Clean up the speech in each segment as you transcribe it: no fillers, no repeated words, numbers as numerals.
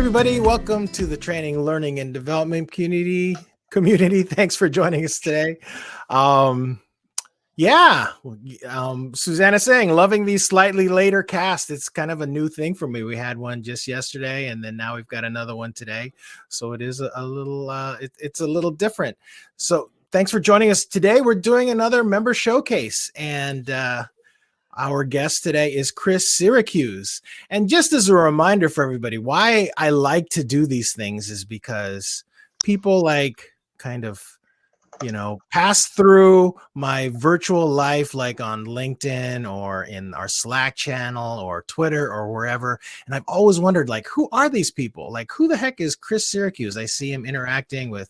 everybody. Welcome to the Training, Learning, and Development community. Thanks for joining us today. Susanna saying, loving these slightly later casts. It's kind of a new thing for me. We had one just yesterday, and then now we've got another one today. So it is a little, it's a little different. So thanks for joining us today. We're doing another member showcase, and our guest today is Chris Syracuse. And just as a reminder for everybody, why I like to do these things is because people kind of, pass through my virtual life, like on LinkedIn or in our Slack channel or Twitter or wherever. And I've always wondered, who are these people? Who the heck is Chris Syracuse? I see him interacting with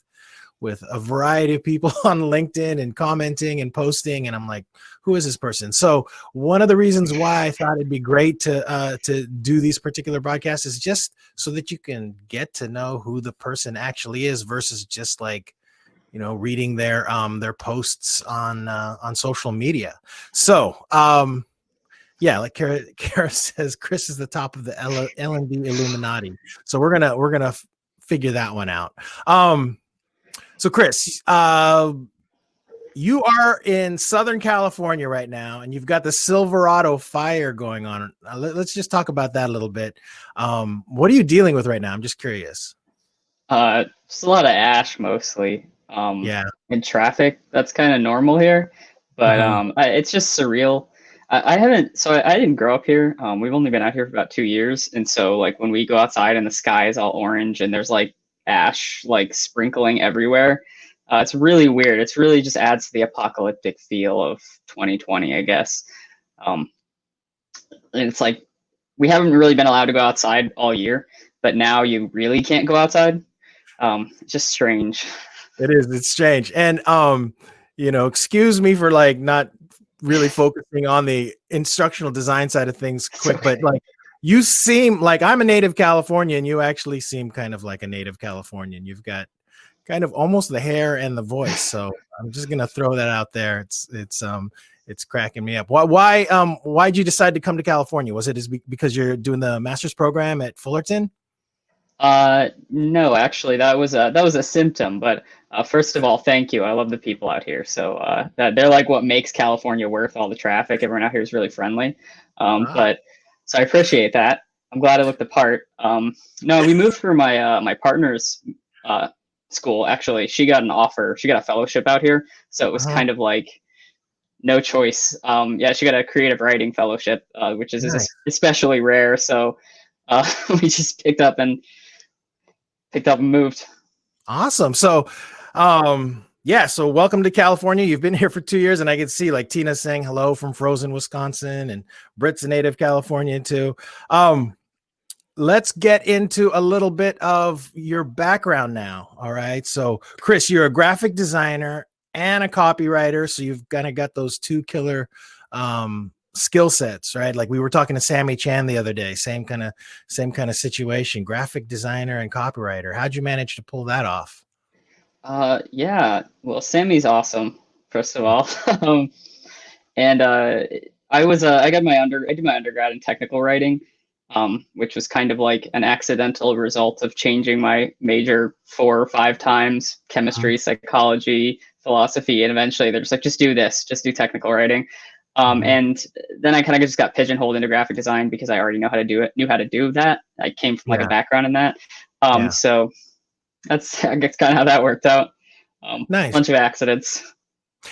a variety of people on LinkedIn and commenting and posting. And I'm like, who is this person? So one of the reasons why I thought it'd be great to do these particular broadcasts is just so that you can get to know who the person actually is versus just reading their posts on social media. So, like Kara says, Chris is the top of the L&D Illuminati. So we're gonna figure that one out. So Chris, you are in Southern California right now, and you've got the Silverado fire going on. Let's just talk about that a little bit. What are you dealing with right now? I'm just curious. Just a lot of ash mostly. In traffic, that's kind of normal here, but it's just surreal. I didn't grow up here. We've only been out here for about 2 years, and so when we go outside and the sky is all orange and there's ash sprinkling everywhere, it's really weird. It's really just adds to the apocalyptic feel of 2020, I guess. And it's we haven't really been allowed to go outside all year, but now you really can't go outside. It's just strange. It's strange. And, excuse me for not really focusing on the instructional design side of things quick, but you seem like I'm a native Californian, and you actually seem kind of like a native Californian. You've got kind of almost the hair and the voice. So I'm just going to throw that out there. It's cracking me up. Why'd you decide to come to California? Was it because you're doing the master's program at Fullerton? No, actually that was a symptom, but first of all, thank you. I love the people out here. So they're what makes California worth all the traffic. Everyone out here is really friendly. But so I appreciate that. I'm glad I looked the part. No, we moved for my partner's school. Actually, she got an offer. She got a fellowship out here. So it was kind of no choice. She got a creative writing fellowship, which is nice. Especially rare. So we just picked up and moved. Awesome. So, so welcome to California. You've been here for 2 years, and I can see Tina saying hello from Frozen, Wisconsin, and Britt's a native Californian too. Let's get into a little bit of your background now. All right. So Chris, you're a graphic designer and a copywriter. So you've kind of got those two killer, skill sets, right? We were talking to Sammy Chan the other day, same kind of situation, graphic designer and copywriter. How'd you manage to pull that off? Well, Sammy's awesome, first of all. And I did my undergrad in technical writing, which was kind of an accidental result of changing my major 4 or 5 times: chemistry, psychology, philosophy, and eventually they're just do this, just do technical writing. And then I kind of just got pigeonholed into graphic design because I already knew how to do that. I came from a background in that. So that's, I guess, kind of how that worked out. Nice. Bunch of accidents.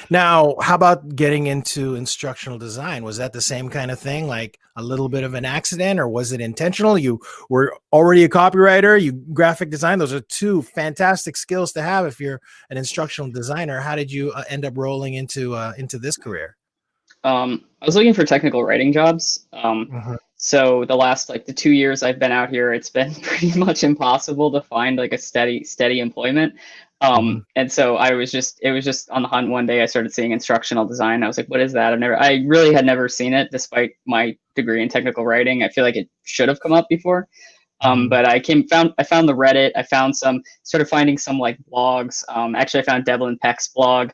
Now, how about getting into instructional design? Was that the same kind of thing, a little bit of an accident, or was it intentional? You were already a copywriter, you graphic design. Those are 2 fantastic skills to have if you're an instructional designer. How did you end up rolling into this career? I was looking for technical writing jobs. So the last the 2 years I've been out here, it's been pretty much impossible to find a steady employment. And so it was just on the hunt. One day I started seeing instructional design. I was like, what is that? I really had never seen it despite my degree in technical writing. I feel like it should have come up before. But I found the Reddit. I started finding some blogs. Actually I found Devlin Peck's blog.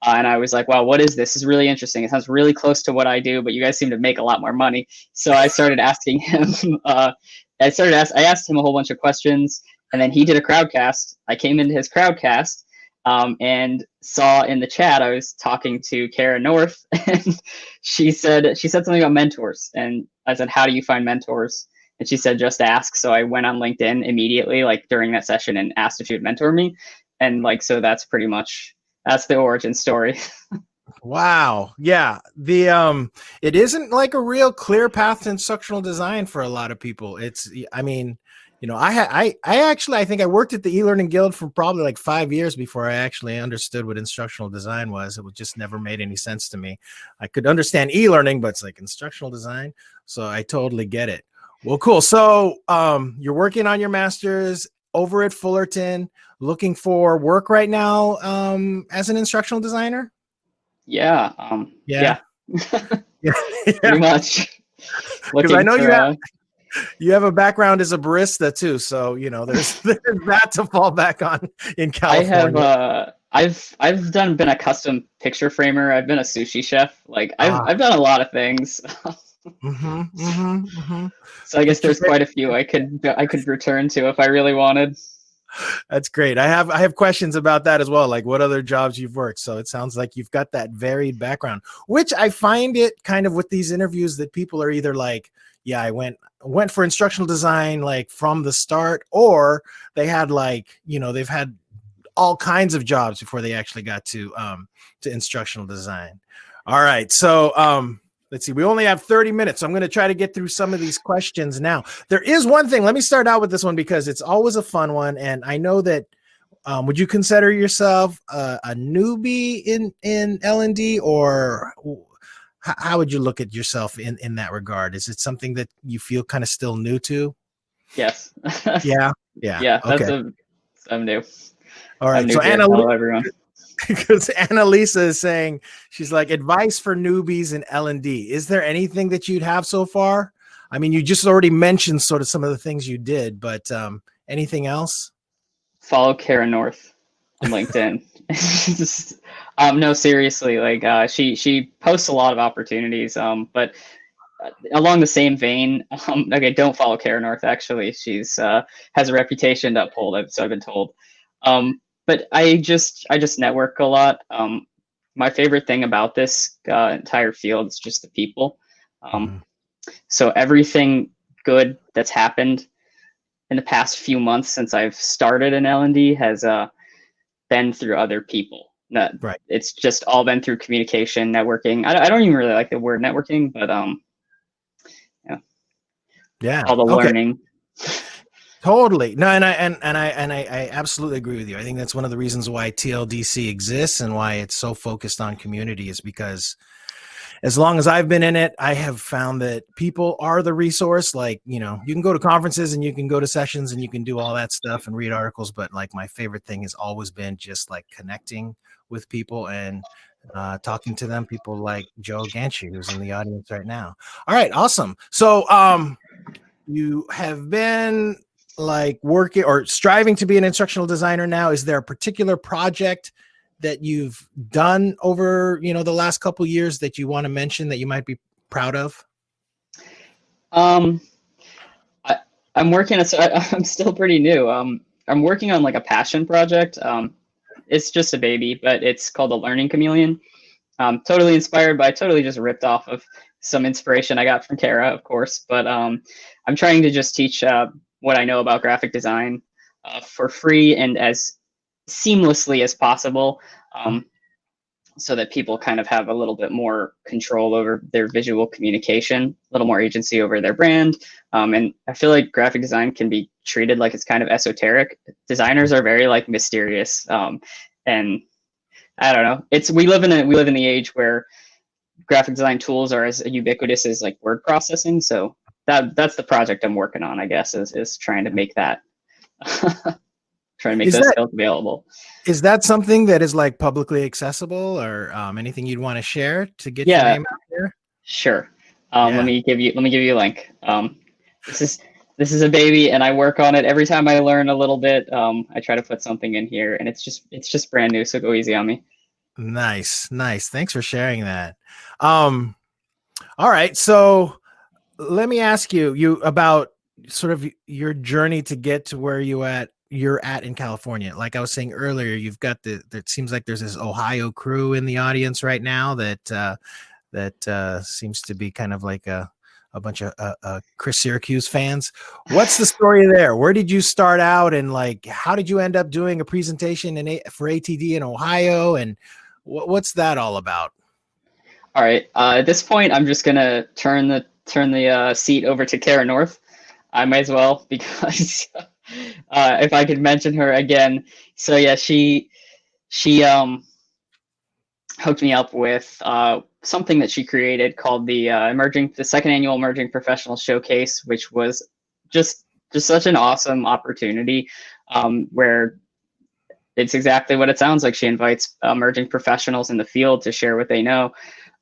And I was like, wow, what is this? This is really interesting. It sounds really close to what I do, but you guys seem to make a lot more money. So I started asking him I asked him a whole bunch of questions, and then he did a crowdcast. I came into his crowdcast, and saw in the chat I was talking to Kara North, and she said something about mentors, and I said, how do you find mentors? And she said, just ask. So I went on LinkedIn immediately, like during that session, and asked if she would mentor me. And like, so that's the origin story. Wow. Yeah. It isn't like a real clear path to instructional design for a lot of people. I mean, I think I worked at the e-learning guild for probably like 5 years before I actually understood what instructional design was. It just never made any sense to me. I could understand e-learning, but it's like instructional design. So I totally get it. Well, cool. So you're working on your master's over at Fullerton, looking for work right now as an instructional designer? Yeah. Yeah. Pretty much. Because I know you have a background as a barista too, so there's that to fall back on in California. I've been a custom picture framer. I've been a sushi chef. Like I've done a lot of things. So I guess there's quite a few I could return to if I really wanted. That's great. I have questions about that as well, like what other jobs you've worked. So it sounds like you've got that varied background, which I find it kind of with these interviews that people are either like, yeah, I went for instructional design like from the start, or they had like, they've had all kinds of jobs before they actually got to instructional design. All right. So let's see. We only have 30 minutes. So I'm going to try to get through some of these questions now. There is one thing. Let me start out with this one because it's always a fun one. And I know that, would you consider yourself a newbie in L&D, or how would you look at yourself in that regard? Is it something that you feel kind of still new to? Yes. Yeah. Okay. I'm new. All right. So hello, everyone. Because Annalisa is saying, she's like, advice for newbies in L&D. Is there anything that you'd have so far? I mean, you just already mentioned sort of some of the things you did, but anything else? Follow Kara North on LinkedIn. No, seriously, like she posts a lot of opportunities, but along the same vein, okay, don't follow Kara North. Actually, she's has a reputation to uphold, so I've been told. But I just network a lot. My favorite thing about this entire field is just the people. So everything good that's happened in the past few months since I've started in L&D has been through other people. Right. It's just all been through communication, networking. I don't even really like the word networking, but all the learning. Totally. No, and I absolutely agree with you. I think that's one of the reasons why TLDC exists and why it's so focused on community, is because as long as I've been in it, I have found that people are the resource. Like, you can go to conferences and you can go to sessions and you can do all that stuff and read articles. But like my favorite thing has always been just like connecting with people and talking to them. People like Joe Ganchi, who's in the audience right now. All right. Awesome. So you have been like working or striving to be an instructional designer now. Is there a particular project that you've done over, the last couple of years that you want to mention that you might be proud of? I'm working. I'm still pretty new. I'm working on like a passion project. It's just a baby, but it's called the Learning Chameleon. Totally inspired by, totally just ripped off of some inspiration I got from Kara, of course. But I'm trying to just teach what I know about graphic design for free and as seamlessly as possible, so that people kind of have a little bit more control over their visual communication, a little more agency over their brand. And I feel like graphic design can be treated like it's kind of esoteric. Designers are very like mysterious, and I don't know. We live in the age where graphic design tools are as ubiquitous as like word processing. So that's the project I'm working on, I guess, is trying to make that those skills available. Is that something that is like publicly accessible, or anything you'd want to share to get your name out there? Sure. Let me give you a link. This is a baby, and I work on it every time I learn a little bit. I try to put something in here, and it's just brand new, so go easy on me. Nice. Thanks for sharing that. All right. So let me ask you about sort of your journey to get to where you're at in California. Like I was saying earlier, you've got it seems like there's this Ohio crew in the audience right now that seems to be kind of like a bunch of Chris Syracuse fans. What's the story there? Where did you start out, and like how did you end up doing a presentation for ATD in Ohio, and what's that all about? All right. At this point, I'm just gonna turn the seat over to Kara North. I might as well, because if I could mention her again. So yeah, she hooked me up with something that she created called the second annual Emerging Professional Showcase, which was just such an awesome opportunity, where it's exactly what it sounds like. She invites emerging professionals in the field to share what they know.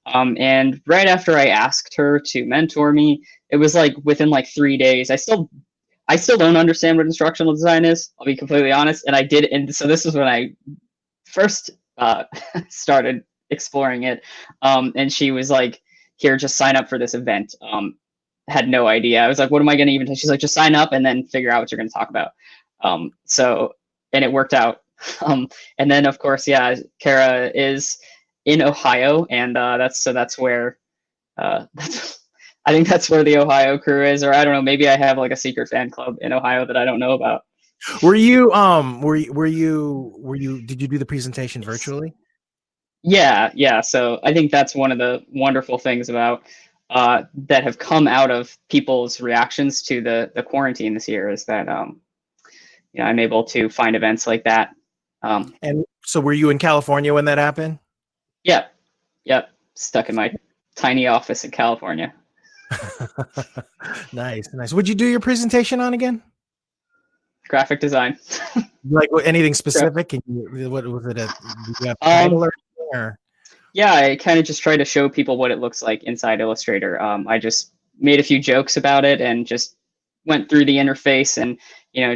And right after I asked her to mentor me, it was like within like 3 days. I still don't understand what instructional design is, I'll be completely honest. And I did, and so this is when I first started exploring it. And she was like, "Here, just sign up for this event." Had no idea. I was like, "What am I going to even?" She's like, "Just sign up and then figure out what you're going to talk about." And it worked out. And then of course, yeah, Kara is in Ohio, and that's where I think that's where the Ohio crew is, or I don't know, maybe I have like a secret fan club in Ohio that I don't know about. Were you did you do the presentation virtually? Yeah. So I think that's one of the wonderful things about that have come out of people's reactions to the quarantine this year, is that I'm able to find events like that. And so were you in California when that happened? Yep. Stuck in my tiny office in California. Nice. What'd you do your presentation on again? Graphic design. Like anything specific? What was it? Did you have a title or anything, or? Yeah, I kind of just try to show people what it looks like inside Illustrator. I just made a few jokes about it and just went through the interface and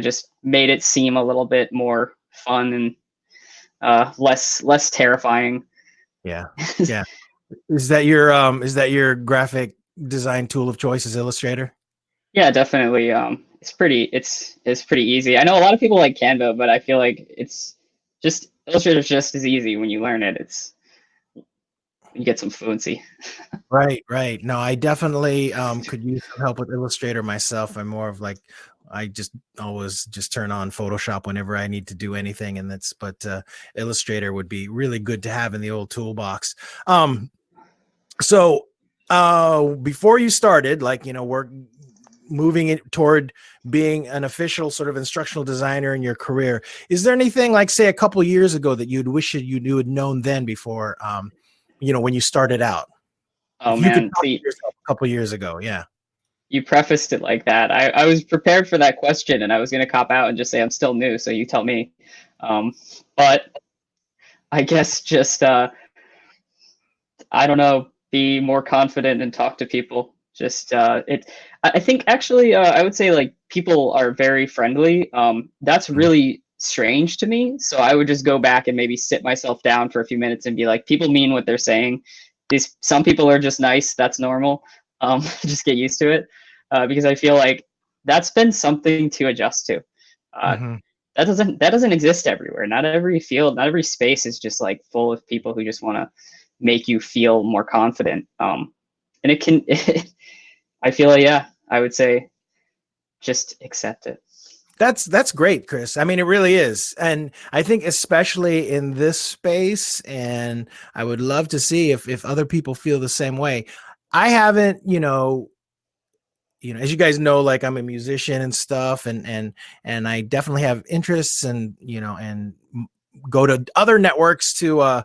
just made it seem a little bit more fun and less terrifying. Yeah. Is that your graphic design tool of choice, is Illustrator? Yeah, definitely. It's pretty easy. I know a lot of people like Canva, but I feel like Illustrator's just as easy when you learn it. You get some fluency. Right. No, I definitely could use some help with Illustrator myself. I'm more of like, I just always just turn on Photoshop whenever I need to do anything, and but Illustrator would be really good to have in the old toolbox. So before you started, we're moving it toward being an official sort of instructional designer in your career. Is there anything, like say a couple years ago, that you'd wish you had known then before, when you started out? Oh if you man, could talk to yourself a couple years ago, yeah. You prefaced it like that. I was prepared for that question, and I was going to cop out and just say I'm still new, so you tell me. But I guess just I don't know, be more confident and talk to people. I think actually I would say like people are very friendly. That's really strange to me. So I would just go back and maybe sit myself down for a few minutes and be like, people mean what they're saying. Some people are just nice. That's normal. Just get used to it, because I feel like that's been something to adjust to. That doesn't exist everywhere. Not every field, not every space is just like full of people who just want to make you feel more confident. And it can, I feel like, yeah, I would say just accept it. That's great, Chris. I mean, it really is. And I think especially in this space, and I would love to see if other people feel the same way. I haven't, as you guys know, like I'm a musician and stuff, and I definitely have interests, and and go to other networks to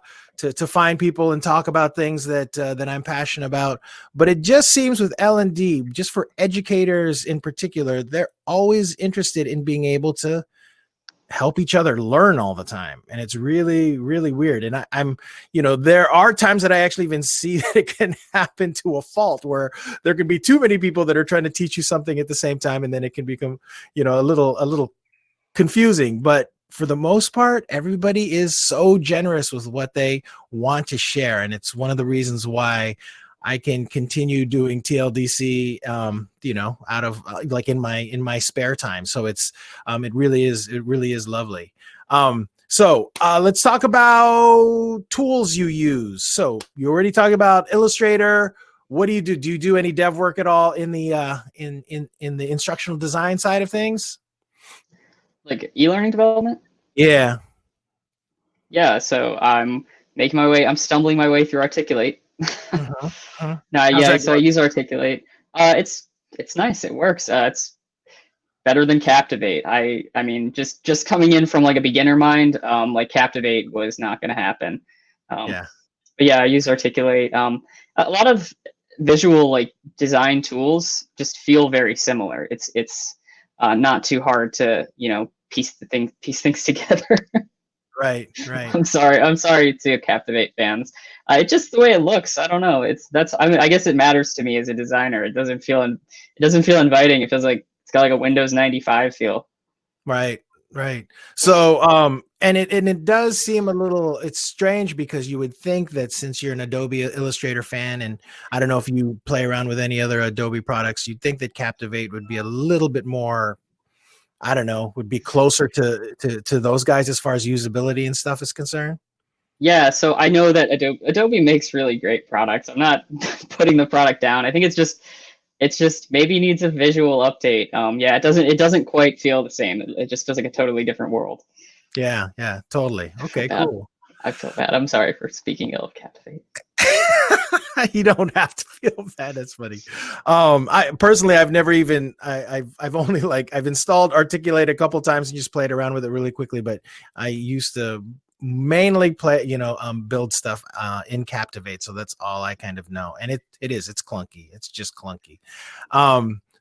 find people and talk about things that I'm passionate about. But it just seems with L&D, just for educators in particular, they're always interested in being able to help each other learn all the time, and it's really, really weird. And I'm there are times that I actually even see that it can happen to a fault, where there can be too many people that are trying to teach you something at the same time, and then it can become a little confusing. But for the most part, everybody is so generous with what they want to share, and it's one of the reasons why I can continue doing TLDC, out of like in my spare time. So it really is lovely. So let's talk about tools you use. So you already talked about Illustrator. What do you do? Do you do any dev work at all in the in the instructional design side of things? Like e-learning development? Yeah. Yeah, so I'm stumbling my way through Articulate. No, yeah, so I use Articulate. It's nice. It works. It's better than Captivate. I mean, just coming in from like a beginner mind, like Captivate was not going to happen. Yeah. But yeah, I use Articulate. A lot of visual like design tools just feel very similar. It's not too hard to piece things together. Right. I'm sorry to Captivate fans. It's just the way it looks. I don't know. I guess it matters to me as a designer. It doesn't feel inviting. It feels like it's got like a Windows 95 feel. Right. So and it does seem it's strange because you would think that since you're an Adobe Illustrator fan, and I don't know if you play around with any other Adobe products, you'd think that Captivate would be a little bit more, I don't know, would be closer to those guys as far as usability and stuff is concerned. Yeah, so I know that Adobe makes really great products. I'm not putting the product down. I think it's just maybe needs a visual update. Yeah, it doesn't quite feel the same. It just feels like a totally different world. Yeah, totally. Okay, cool. I feel bad. I'm sorry for speaking ill of Captivate. You don't have to feel bad. That's funny. I personally, I've never even, I've only I've installed Articulate a couple times and just played around with it really quickly, but I used to mainly play, build stuff in Captivate. So that's all I kind of know. And it's clunky. It's just clunky.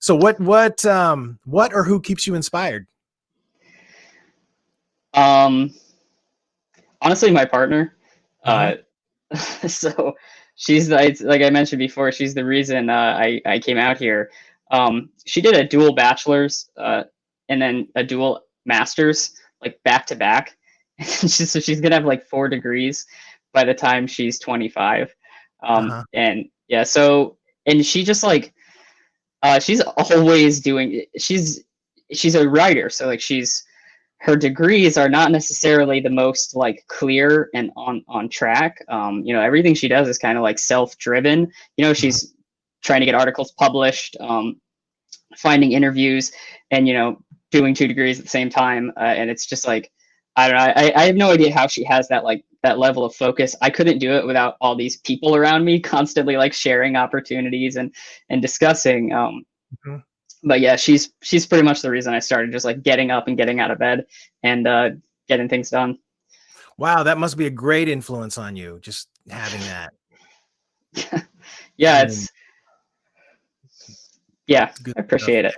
So what or who keeps you inspired? Honestly, my partner. So she's like I mentioned before, she's the reason I came out here. She did a dual bachelor's and then a dual master's, like back to back. So she's gonna have like 4 degrees by the time she's 25. And yeah, and she just like she's always doing. She's a writer, so like her degrees are not necessarily the most like clear and on track. Everything she does is kind of like self-driven. She's trying to get articles published, finding interviews, and doing 2 degrees at the same time. And it's just like, I don't know. I have no idea how she has that level of focus. I couldn't do it without all these people around me constantly like sharing opportunities and discussing. But yeah, she's pretty much the reason I started just like getting up and getting out of bed and getting things done. Wow, that must be a great influence on you, just having that. Yeah, I appreciate it.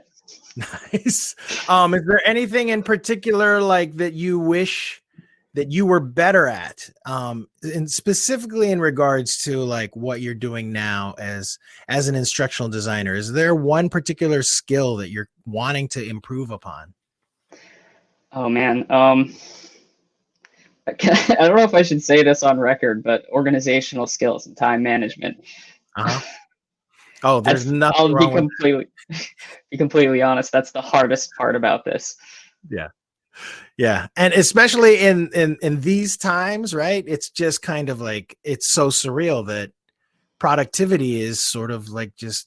Nice. Is there anything in particular like that you wish that you were better at, and specifically in regards to like what you're doing now as an instructional designer? Is there one particular skill that you're wanting to improve upon? Oh man, I don't know if I should say this on record, but organizational skills and time management. Oh, there's nothing wrong be completely honest. That's the hardest part about this. Yeah. And especially in these times, right? It's just kind of like, it's so surreal that productivity is sort of like it's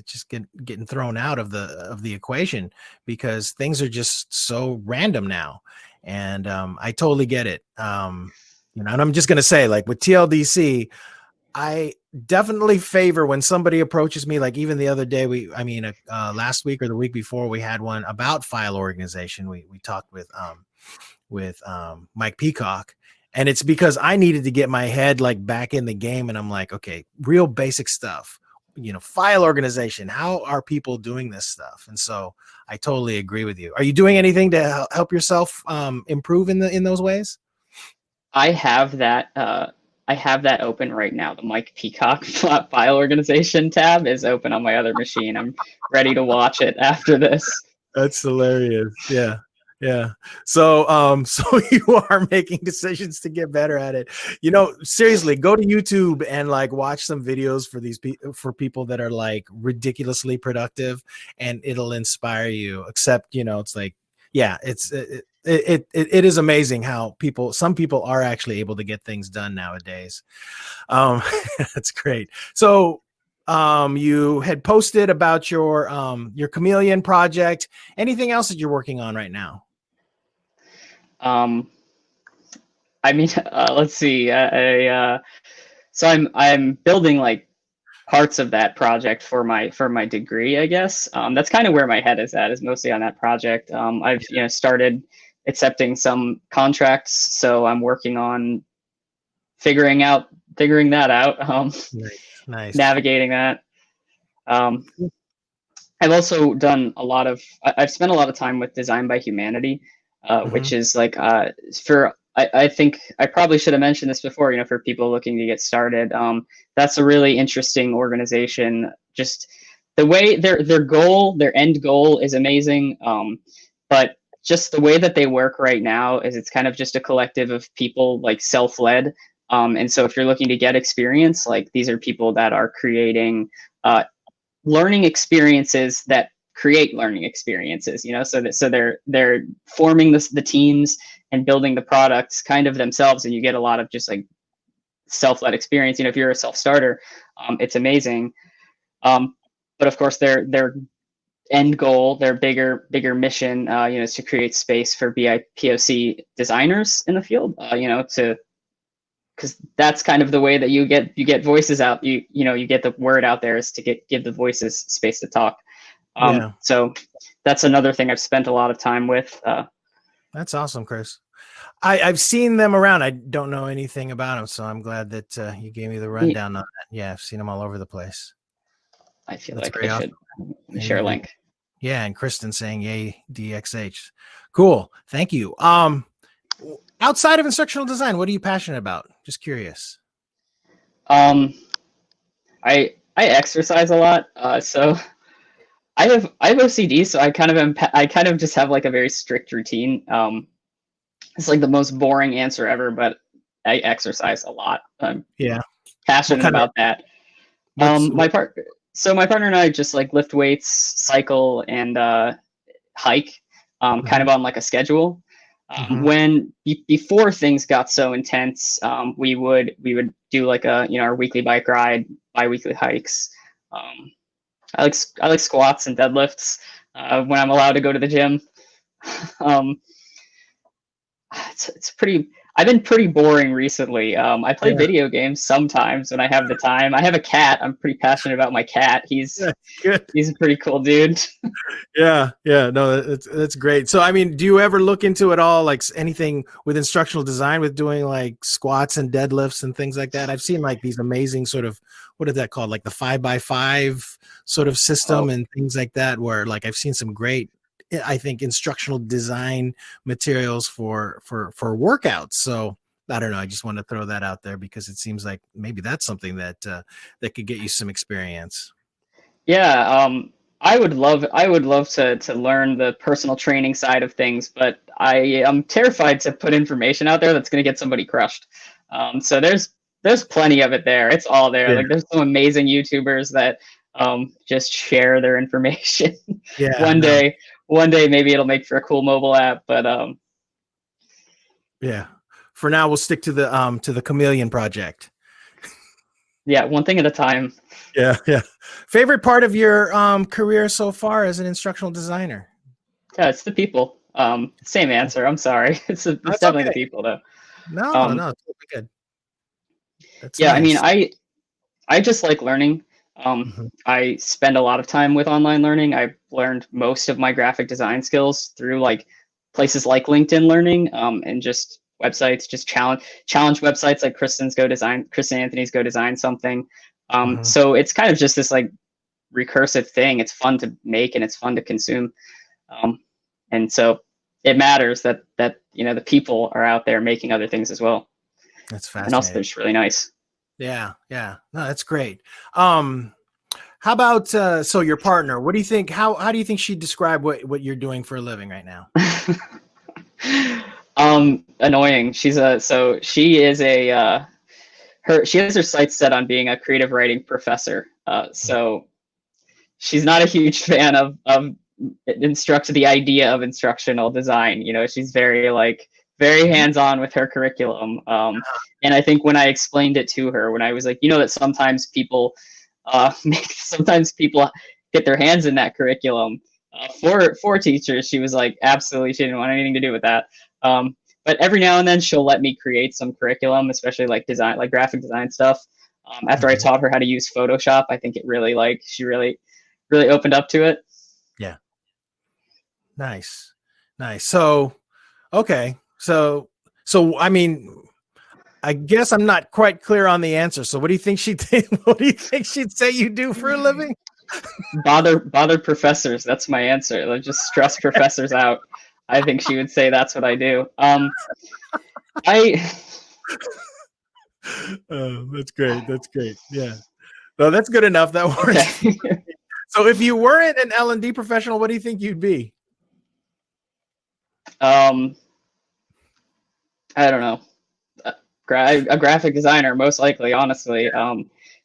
just getting thrown out of the equation because things are just so random now. And I totally get it. And I'm just going to say, like with TLDC, I definitely favor when somebody approaches me, like even the other day, last week or the week before, we had one about file organization. We talked with Mike Peacock, and it's because I needed to get my head like back in the game. And I'm like, okay, real basic stuff, file organization. How are people doing this stuff? And so I totally agree with you. Are you doing anything to help yourself improve in those ways? I have that open right now. The Mike Peacock file organization tab is open on my other machine. I'm ready to watch it after this. That's hilarious. Yeah. Yeah. So you are making decisions to get better at it. Seriously, go to YouTube and like watch some videos for for people that are like ridiculously productive, and it'll inspire you. Except, it's like, yeah, it is amazing how some people are actually able to get things done nowadays. That's great. So you had posted about your chameleon project. Anything else that you're working on right now? I mean, let's see. So I'm building like parts of that project for my degree, I guess. That's kind of where my head is at, is mostly on that project. I've started accepting some contracts, so I'm working on figuring that out. Nice. Navigating that. I've also done I've spent a lot of time with Design by Humanity, which is like I think I probably should have mentioned this before, for people looking to get started. That's a really interesting organization. Just the way their end goal is amazing. But just the way that they work right now is it's kind of just a collective of people, like self-led. And so if you're looking to get experience, like these are people that are creating learning experiences that create learning experiences, so they're forming the teams and building the products kind of themselves, and you get a lot of just like self-led experience. If you're a self-starter, it's amazing. But of course their end goal, their bigger mission, is to create space for BIPOC designers in the field, because that's kind of the way that you get voices out. You get the word out there, is to give the voices space to talk. So that's another thing I've spent a lot of time with. That's awesome, Chris. I've seen them around. I don't know anything about them, so I'm glad that you gave me the rundown on that. Yeah, I've seen them all over the place. I feel that's like I should share a link. Yeah, and Kristen saying yay DXH. Cool. Thank you. Outside of instructional design, what are you passionate about? Just curious. I exercise a lot. So I have OCD, so I kind of just have like a very strict routine. It's like the most boring answer ever, but I exercise a lot. I'm passionate about that. My partner and I just like lift weights, cycle, and hike, kind of on like a schedule. When before things got so intense, we would do like our weekly bike ride, bi-weekly hikes. I like squats and deadlifts when I'm allowed to go to the gym. It's pretty. I've been pretty boring recently. I play video games sometimes when I have the time. I have a cat. I'm pretty passionate about my cat. He's a pretty cool dude. Yeah. No, that's great. So, I mean, do you ever look into it all, like anything with instructional design, with doing like squats and deadlifts and things like that? I've seen like these amazing sort of, what is that called? Like the 5x5 sort of system and things like that, where like I've seen some great, I think, instructional design materials for workouts. So I don't know. I just want to throw that out there because it seems like maybe that's something that could get you some experience. Yeah. I would love to learn the personal training side of things, but I am terrified to put information out there that's going to get somebody crushed. So there's plenty of it there. It's all there. Like there's some amazing YouTubers that just share their information. One day maybe it'll make for a cool mobile app, but for now we'll stick to the chameleon project. Yeah, one thing at a time. Yeah. Favorite part of your career so far as an instructional designer? Yeah, it's the people. Same answer. I'm sorry. It's definitely the people though. No, it's totally good. That's nice. I mean, I just like learning. I spend a lot of time with online learning. I've learned most of my graphic design skills through like places like LinkedIn Learning, and just websites, just challenge websites like Kristen Anthony's Go Design Something. So it's kind of just this like recursive thing. It's fun to make and it's fun to consume. And so it matters that the people are out there making other things as well. That's fascinating. And also they're just really nice. Yeah. No, that's great. How about so your partner? What do you think? How do you think she'd describe what you're doing for a living right now? Annoying. She is she has her sights set on being a creative writing professor. So she's not a huge fan of the idea of instructional design. You know, she's very hands-on with her curriculum. And I think when I explained it to her, when I was like, that sometimes people sometimes people get their hands in that curriculum for teachers, she was like, absolutely, she didn't want anything to do with that. But every now and then she'll let me create some curriculum, especially like graphic design stuff. After I taught her how to use Photoshop, I think she really opened up to it. Yeah. Nice. So, okay. So I mean, I guess I'm not quite clear on the answer. So what do you think she'd say you do for a living? Bother professors. That's my answer. Like, just stress professors out. I think she would say that's what I do. That's great. Yeah. Well, that's good enough. That works. Okay. So if you weren't an L&D professional, what do you think you'd be? I don't know. A graphic designer, most likely, honestly.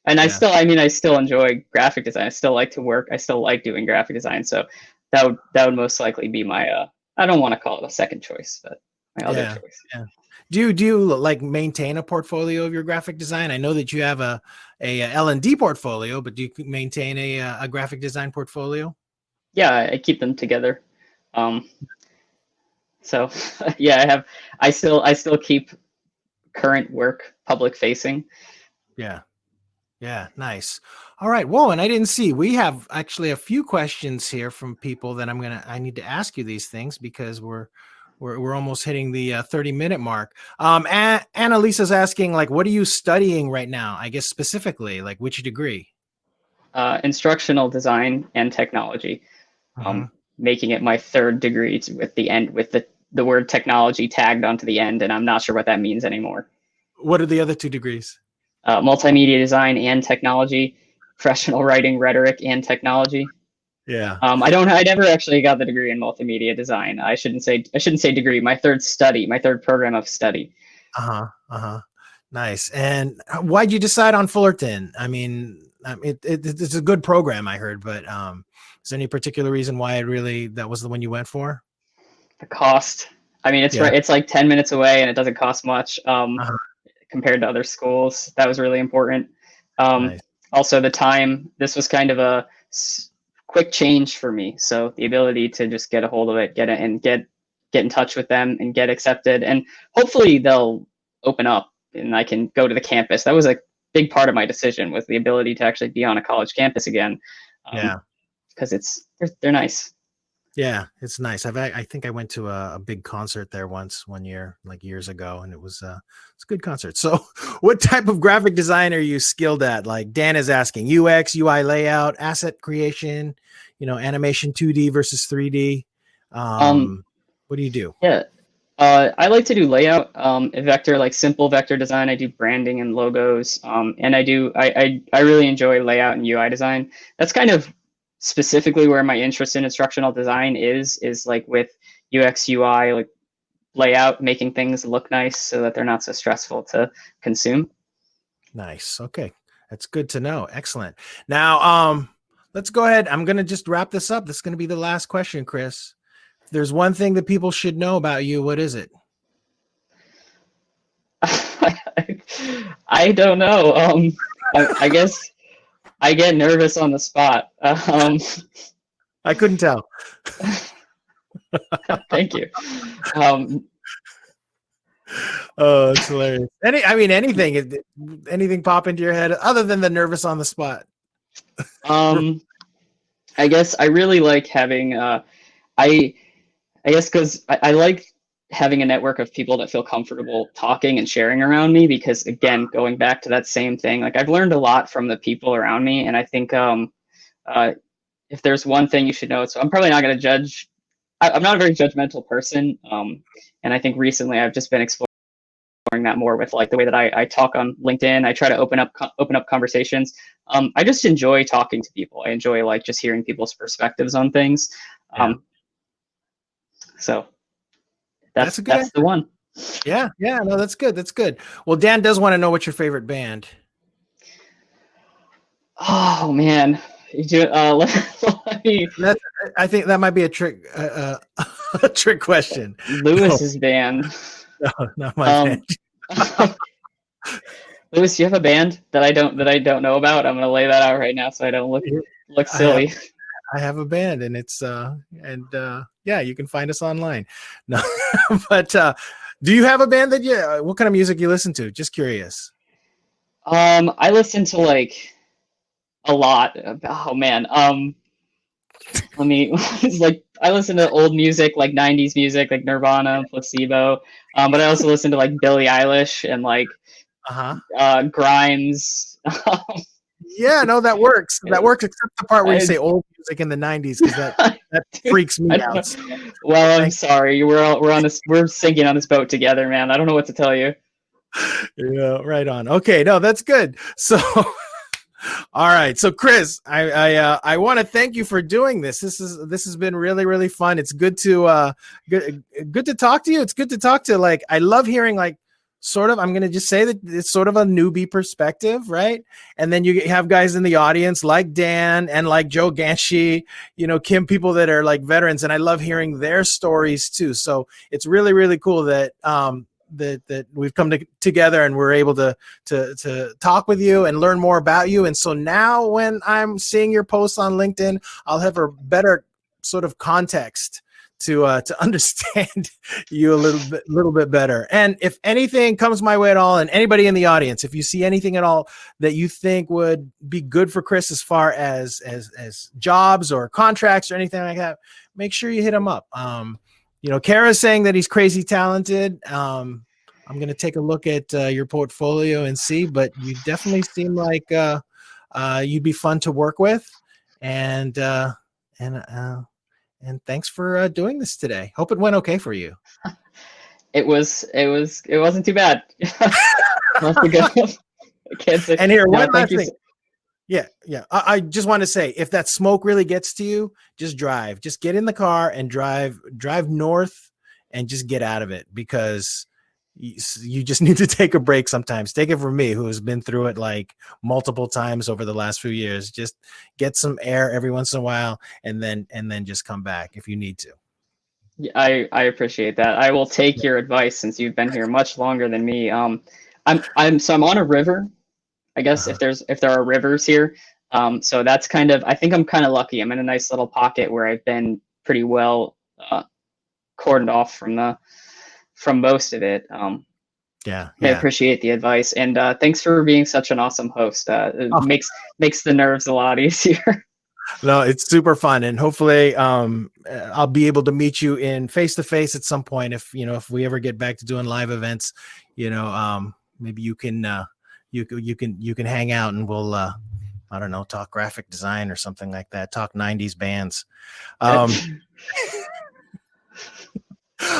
And I still enjoy graphic design. I still like to work. I still like doing graphic design. So that would most likely be my, I don't want to call it a second choice, but my other choice. Yeah. Do you like maintain a portfolio of your graphic design? I know that you have a L&D portfolio, but do you maintain a graphic design portfolio? Yeah, I keep them together. So yeah, I still keep current work public facing. Yeah. Nice. All right. Whoa. And I didn't see, we have actually a few questions here from people that I need to ask you these things because we're almost hitting the 30-minute mark. Annalisa's asking, like, what are you studying right now? I guess specifically, like, which degree? Instructional design and technology. Making it my third degree with the word technology tagged onto the end, and I'm not sure what that means anymore. What are the other two degrees? Multimedia design and technology, professional writing, rhetoric, and technology. Yeah. I never actually got the degree in multimedia design. I shouldn't say degree. My third program of study. Nice. And why'd you decide on Fullerton? I mean, it's a good program, I heard, but is there any particular reason why that was the one you went for? The cost. I mean, it's like 10 minutes away and it doesn't cost much compared to other schools. That was really important. Nice. Also the time. This was kind of a quick change for me. So the ability to just get a hold of it, get in touch with them and get accepted. And hopefully they'll open up and I can go to the campus. That was a big part of my decision, was the ability to actually be on a college campus again. Because they're nice. Yeah, it's nice. I think I went to a big concert there one year, like years ago, and it's a good concert. So what type of graphic design are you skilled at? Like Dan is asking, UX, UI layout, asset creation, animation 2D versus 3D. What do you do? Yeah. I like to do layout, simple vector design. I do branding and logos. And I really enjoy layout and UI design. That's kind of specifically where my interest in instructional design is like with UX, UI, like layout, making things look nice so that they're not so stressful to consume. Nice. Okay. That's good to know. Excellent. Now, let's go ahead. I'm going to just wrap this up. This is going to be the last question, Chris. If there's one thing that people should know about you, what is it? I don't know. I guess I get nervous on the spot. I couldn't tell. Thank you. Oh, it's hilarious. Anything pop into your head other than the nervous on the spot? I guess I really like having, I guess because I like having a network of people that feel comfortable talking and sharing around me, because again, going back to that same thing, like I've learned a lot from the people around me. And I think if there's one thing you should know, so I'm probably not going to judge. I'm not a very judgmental person. And I think recently I've just been exploring that more with like the way that I talk on LinkedIn. I try to open up I just enjoy talking to people. I enjoy like just hearing people's perspectives on things. So That's the one. Yeah, no, that's good. That's good. Well, Dan does want to know what's your favorite band. Oh man, let me. I think that might be a trick, a trick question. Lewis's band. No, not my band. Lewis, you have a band that I don't know about. I'm gonna lay that out right now so I don't look silly. I have a band, and it's yeah, you can find us online. No, but do you have a band that what kind of music you listen to? Just curious. I listen to like a lot. Oh man. Let me. It's like I listen to old music, like '90s music, like Nirvana, Placebo. But I also listen to like Billie Eilish and like Grimes. Yeah, no, that works. That works, except the part where you say old music in the '90s, because that freaks me out. So. Well, I'm sorry. We're sinking on this boat together, man. I don't know what to tell you. Yeah, right on. Okay, no, that's good. So, all right. So, Chris, I want to thank you for doing this. This has been really, really fun. It's good to good to talk to you. It's good to talk to, like, I love hearing, like, sort of, I'm going to just say that it's sort of a newbie perspective, right? And then you have guys in the audience like Dan and like Joe Ganshi, Kim, people that are like veterans. And I love hearing their stories too. So it's really, really cool that, that we've come together and we're able to talk with you and learn more about you. And so now when I'm seeing your posts on LinkedIn, I'll have a better sort of context to understand you a little bit better. And if anything comes my way at all, and anybody in the audience, if you see anything at all that you think would be good for Chris as far as jobs or contracts or anything like that, make sure you hit him up. Kara's saying that he's crazy talented. I'm going to take a look at your portfolio and see, but you definitely seem like you'd be fun to work with. And thanks for doing this today. Hope it went okay for you. It wasn't too bad. And here, one last thing. Yeah. I just want to say, if that smoke really gets to you, just drive. Just get in the car and drive north and just get out of it, because you just need to take a break sometimes. Take it from me, who has been through it like multiple times over the last few years. Just get some air every once in a while, and then just come back if you need to. Yeah, I appreciate that. I will take your advice, since you've been here much longer than me. I'm on a river, I guess, if there are rivers here. So that's I think I'm kind of lucky. I'm in a nice little pocket where I've been pretty well cordoned off from most of it. Yeah. I appreciate the advice, and thanks for being such an awesome host. It makes the nerves a lot easier. No, it's super fun, and hopefully I'll be able to meet you in face-to-face at some point. If we ever get back to doing live events, maybe you can hang out, and we'll I don't know, talk graphic design or something like that. Talk '90s bands.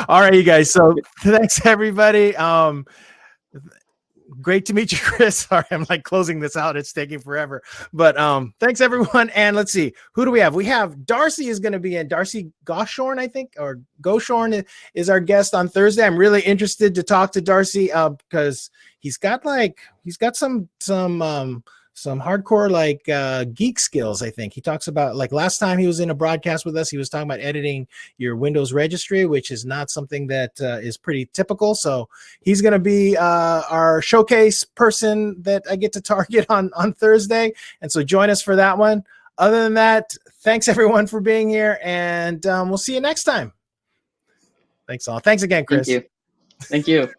All right, you guys. So thanks, everybody. Great to meet you, Chris. Sorry, I'm like closing this out. It's taking forever. But thanks, everyone. And let's see. Who do we have? We have Darcy is going to be in. Darcy Goshorn, I think, or Goshorn is our guest on Thursday. I'm really interested to talk to Darcy because he's got some hardcore like geek skills. I think he talks about, like, last time he was in a broadcast with us, he was talking about editing your Windows registry, which is not something that is pretty typical. So he's going to be our showcase person that I get to target on Thursday. And so join us for that one. Other than that, thanks everyone for being here, and we'll see you next time. Thanks all. Thanks again, Chris. Thank you.